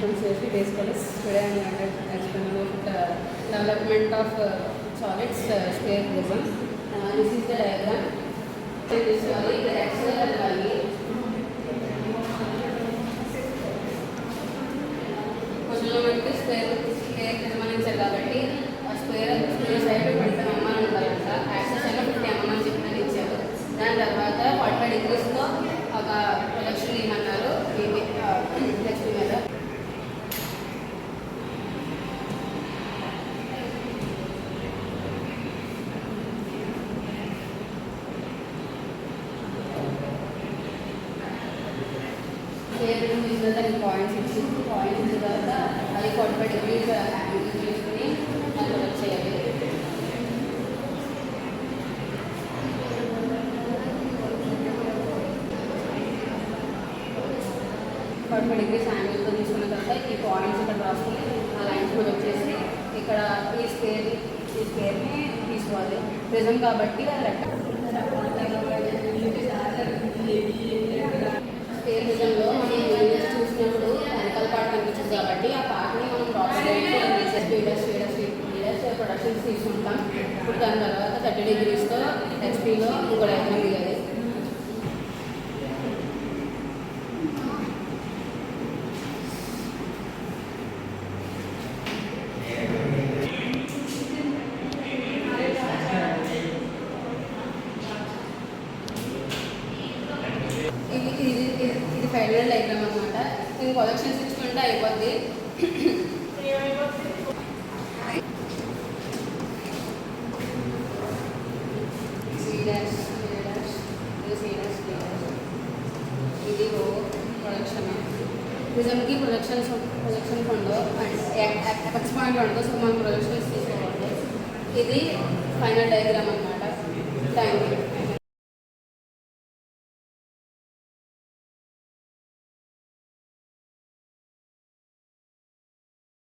from CSP Base College. Today I am going to explain about the development of solids sphere prism. This is the diagram. This is the axis and y. క్వశ్చన్లో మనకి square prism అని ఇచ్చారు కాబట్టి ఆ square side 25 mm ఉండాలంట. Axis ఏమో 50 mm అని చెప్పినది ఇచ్చారు. దాని తర్వాత 45 degreesతో ఒక ప్రొజెక్షన్ ఇవ్వమన్నారు నెక్స్ట్ మీద. దానికి పాయింట్స్ ఇచ్చిన తర్వాత అది 45 degrees యాంగిల్ తీసుకుని అది ప్రొజెక్ట్ చేయాలి. డిగ్రీస్ యాంగిల్తో తీసుకున్న తర్వాత ఈ పాయింట్స్ ఇక్కడ రాసుకుని ఆ లైన్స్ ప్రొజెక్ట్ చేసి ఇక్కడ ఈ స్క్వేర్ని తీసుకోవాలి. ప్రిజం కాబట్టి అది స్క్వేర్ ప్రిజంలో మనం చూసినప్పుడు వెనకాల పార్ట్ కనిపించింది కాబట్టి ఆ పార్ట్ని మనం ప్రొడక్షన్స్ తీసుకుంటాం. ఇప్పుడు దాని తర్వాత 30 degreesతో హెచ్పీలో ఇంకో డయాగ్రామ్ తీయాలి. ఇది ఫైనల్ డయాగ్రామ్ అనమాట. ఇది ప్రొజెక్షన్స్ ఇచ్చుకుంటే అయిపోద్ది. ఇది ప్రొజెక్షన్ ప్రిజంకి ప్రొజెక్షన్స్ ఉండవు అండ్ ఎఫెక్ట్స్ పాయింట్ ఉండదు. సో మనం ప్రొజెక్షన్స్ తీసుకోవాలి. ఇది ఫైనల్ డయాగ్రామ్ అనమాట. Thank you.